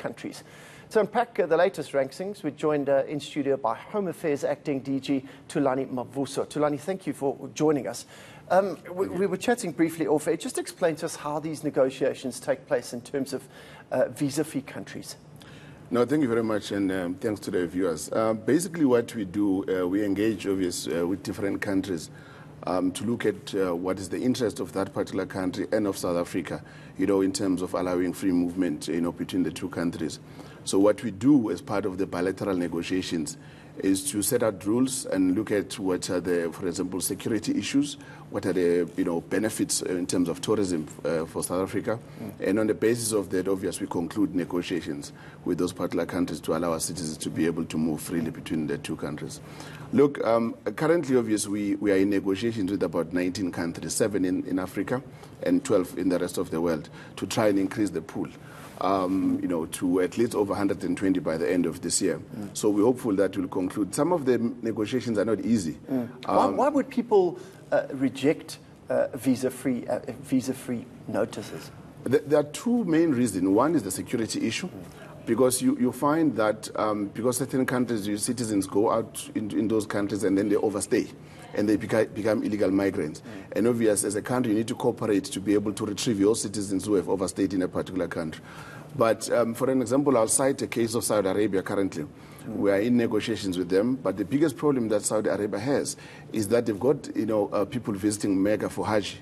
countries. To unpack the latest rankings, we're joined in studio by Home Affairs Acting DG Thulani Mavuso. Thulani, thank you for joining us. We were chatting briefly off air. Just explain to us how these negotiations take place in terms of visa-free countries. No, thank you very much, and thanks to the viewers. Basically, what we do, we engage, obviously, with different countries to look at what is the interest of that particular country and of South Africa, in terms of allowing free movement, between the two countries. So what we do as part of the bilateral negotiations is to set out rules and look at what are the, for example, security issues, what are the benefits in terms of tourism for South Africa, and on the basis of that, obviously, we conclude negotiations with those particular countries to allow our citizens to be able to move freely between the two countries. Look, currently, obviously, we are in negotiations with about 19 countries, 7 in Africa and 12 in the rest of the world, to try and increase the pool. To at least over 120 by the end of this year. So we're hopeful that we'll conclude. Some of the negotiations are not easy. Why would people reject visa-free notices? There are two main reasons. One is the security issue. Because you find that because certain countries, your citizens go out in those countries and then they overstay and they become illegal migrants. And obviously, as a country, you need to cooperate to be able to retrieve your citizens who have overstayed in a particular country. But for an example, I'll cite a case of Saudi Arabia currently. We are in negotiations with them, but the biggest problem that Saudi Arabia has is that they've got people visiting Mecca for Hajj.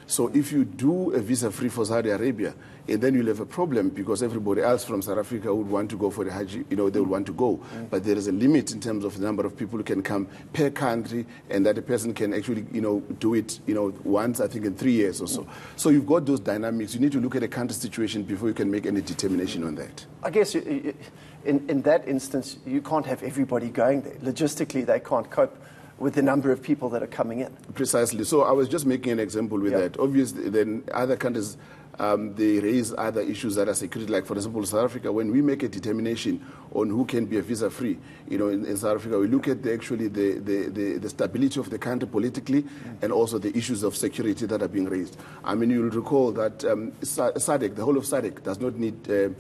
So if you do a visa-free for Saudi Arabia, and then you'll have a problem because everybody else from South Africa would want to go for the Hajj, they would want to go. But there is a limit in terms of the number of people who can come per country, and that a person can actually, do it, once, I think, in 3 years or so. So you've got those dynamics. You need to look at the country situation before you can make any determination on that. I guess in that instance, you can't have everybody going there. Logistically, they can't cope with the number of people that are coming in. Precisely. So I was just making an example with that. Obviously, then other countries, they raise other issues that are security. Like, for example, South Africa, when we make a determination on who can be a visa-free, in South Africa, we look at the stability of the country politically and also the issues of security that are being raised. I mean, you'll recall that SADC, the whole of SADC, does not need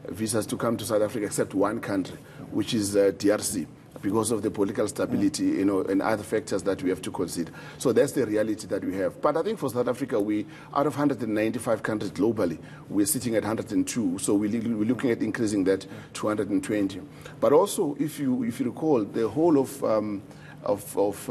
visas to come to South Africa except one country, which is DRC. Because of the political stability, and other factors that we have to consider. So that's the reality that we have. But I think for South Africa, out of 195 countries globally, we're sitting at 102. So we're looking at increasing that to 120. But also, if you recall, the whole of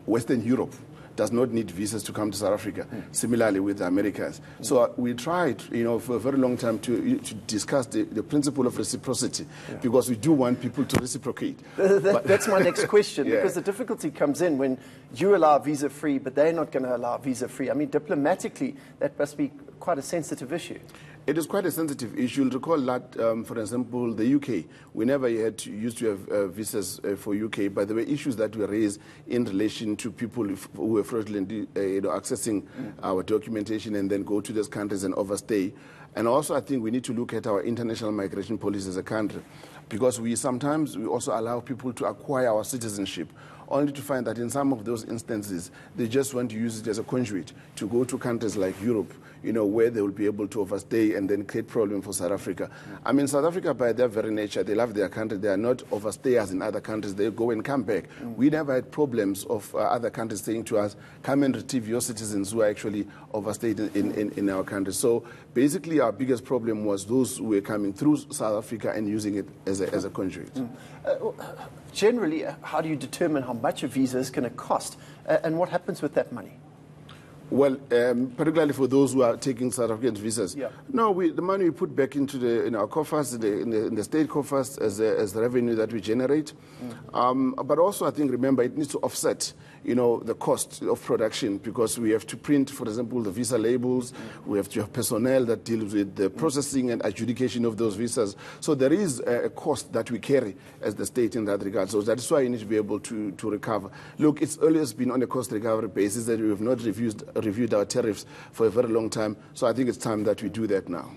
Western Europe does not need visas to come to South Africa. Similarly with the Americas. So we tried, for a very long time to discuss the principle of reciprocity, because we do want people to reciprocate. That's my next question, because the difficulty comes in when you allow visa-free, but they're not going to allow visa-free. I mean, diplomatically, that must be quite a sensitive issue. It is quite a sensitive issue. You'll recall that, for example, the UK, we never used to have visas for UK. By the way, issues that were raised in relation to people who were fraudulently accessing our documentation and then go to those countries and overstay. And also, I think we need to look at our international migration policy as a country, because we also allow people to acquire our citizenship, only to find that in some of those instances, they just want to use it as a conduit to go to countries like Europe, where they will be able to overstay and then create problems for South Africa. I mean, South Africa, by their very nature, they love their country. They are not overstayers in other countries. They go and come back. We never had problems of other countries saying to us, come and retrieve your citizens who are actually overstayed in our country. So basically, our biggest problem was those who were coming through South Africa and using it as a conduit. Generally, how do you determine how much a visa is going to cost, and what happens with that money? Well, particularly for those who are taking South African visas. No, the money we put back into our coffers, in the state coffers, as the revenue that we generate. But also, I think, remember, it needs to offset, the cost of production, because we have to print, for example, the visa labels. We have to have personnel that deals with the processing and adjudication of those visas. So there is a cost that we carry as the state in that regard. So that's why you need to be able to recover. Look, it's always been on a cost recovery basis that we have not reviewed our tariffs for a very long time. So I think it's time that we do that now.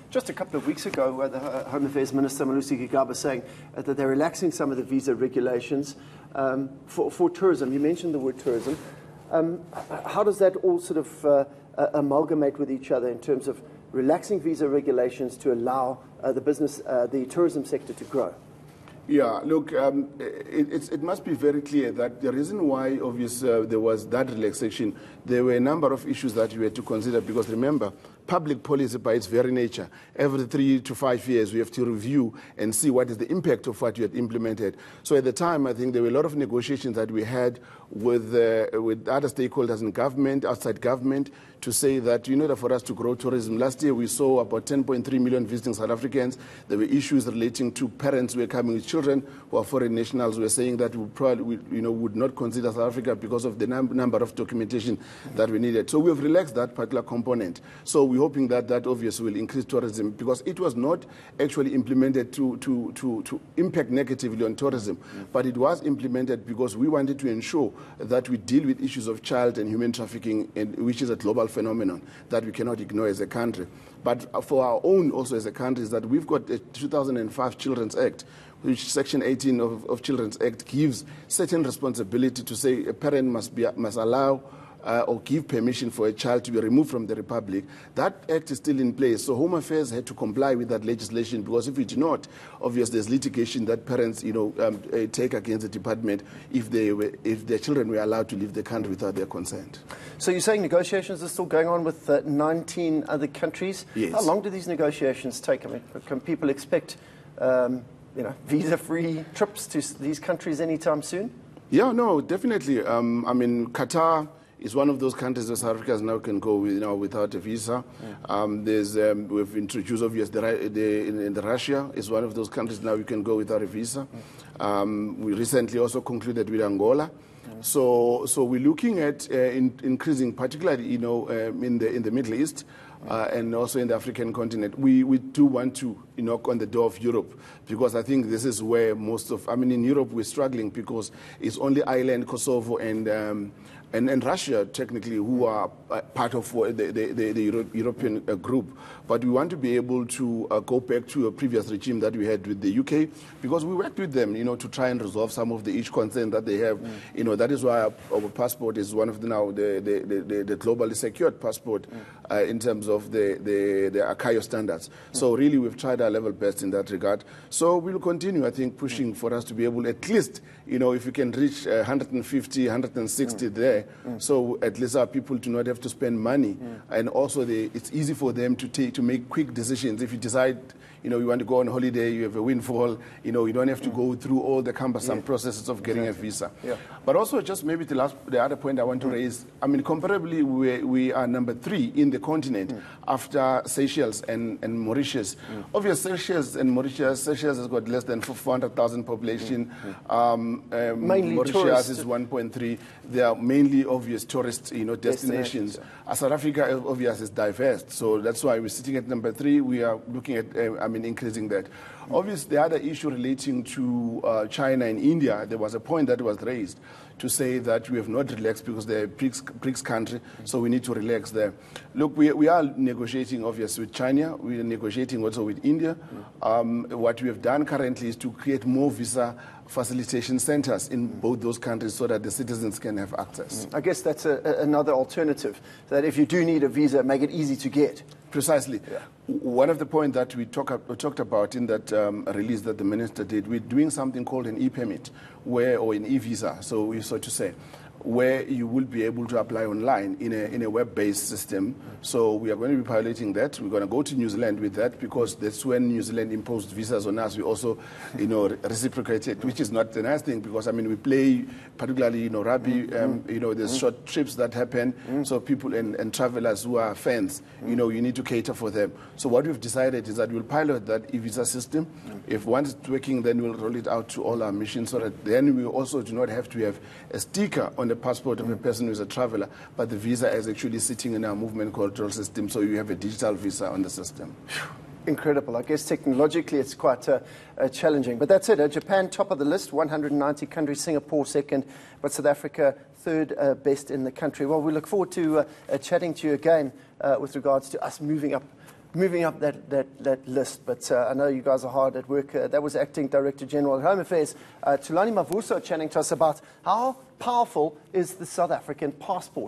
Just a couple of weeks ago, the Home Affairs Minister, Malusi Gigaba, saying that they're relaxing some of the visa regulations for tourism. You mentioned the word tourism. How does that all sort of amalgamate with each other in terms of relaxing visa regulations to allow the tourism sector to grow? Yeah, look, it must be very clear that the reason why, obviously, there was that relaxation, there were a number of issues that you had to consider, because remember, public policy by its very nature, every 3 to 5 years, we have to review and see what is the impact of what you had implemented. So at the time, I think there were a lot of negotiations that we had with other stakeholders in government, outside government, to say that in order for us to grow tourism, last year we saw about 10.3 million visiting South Africans. There were issues relating to parents who were coming with children who are foreign nationals, who were saying that we probably would not consider South Africa because of the number of documentation that we needed. So we have relaxed that particular component. So we're hoping that that obviously will increase tourism, because it was not actually implemented to impact negatively on tourism, but it was implemented because we wanted to ensure that we deal with issues of child and human trafficking, which is a global phenomenon that we cannot ignore as a country. But for our own also as a country is that we've got a 2005 Children's Act, which Section 18 of Children's Act gives certain responsibility to say a parent must allow or give permission for a child to be removed from the Republic. That act is still in place. So Home Affairs had to comply with that legislation, because if it did not, obviously there's litigation that parents take against the department if their children were allowed to leave the country without their consent. So you're saying negotiations are still going on with 19 other countries? Yes. How long do these negotiations take? I mean, can people expect visa-free trips to these countries anytime soon? Yeah, no, definitely. I mean, Qatar is one of those countries where South Africans now can go without a visa. We've introduced, obviously, in Russia is one of those countries now you can go without a visa. We recently also concluded with Angola. So we're looking at increasing, particularly in the Middle East and also in the African continent. We do want to knock on the door of Europe, because I think this is where in Europe we're struggling, because it's only Ireland, Kosovo, and Russia, technically, who are part of the European group. But we want to be able to go back to a previous regime that we had with the UK, because we worked with them, to try and resolve some of the concerns that they have. That is why our passport is one of the globally secured passport in terms of the ICAO standards. So really, we've tried our level best in that regard. So we'll continue, I think, pushing for us to be able, at least, if we can reach 150, 160 there, so at least our people do not have to spend money, and also it's easy for them to make quick decisions. If you decide you want to go on holiday, you have a windfall, you don't have to go through all the cumbersome processes of getting a visa. But also, just maybe the other point I want to raise, comparably, we are number 3 in the continent after Seychelles and Mauritius. Obviously, Seychelles has got less than 400,000 population. Mainly Mauritius tourists. is 1.3. They are mainly obvious tourist destinations. South Africa, obviously, is diverse. So that's why we're sitting at number 3. We are looking at increasing that. Obviously, the other issue relating to China and India, there was a point that was raised to say that we have not relaxed because they're a BRICS country, so we need to relax there. Look, we are negotiating, obviously, with China. We are negotiating also with India. What we have done currently is to create more visa facilitation centers in both those countries so that the citizens can have access. I guess that's another alternative, that if you do need a visa, make it easy to get. Precisely. Yeah. One of the points that we talked about in that release that the minister did, we're doing something called an e-permit, or an e-visa, so to say, where you will be able to apply online in a web-based system. So we are going to be piloting that. We're going to go to New Zealand with that, because that's when New Zealand imposed visas on us. We also, reciprocated, which is not a nice thing, because we play, particularly rugby. There's short trips that happen. So people and travelers who are fans, you need to cater for them. So what we've decided is that we'll pilot that e-visa system. If once it's working, then we'll roll it out to all our missions, so that then we also do not have to have a sticker on the passport of a person who is a traveler, but the visa is actually sitting in our movement control system, so you have a digital visa on the system. Incredible. I guess technologically it's quite challenging. But that's it. Japan, top of the list, 190 countries, Singapore second, but South Africa third best in the country. Well, we look forward to chatting to you again with regards to us moving up that list. But I know you guys are hard at work. That was Acting Director General of Home Affairs, Thulani Mavuso, chatting to us about how powerful is the South African passport.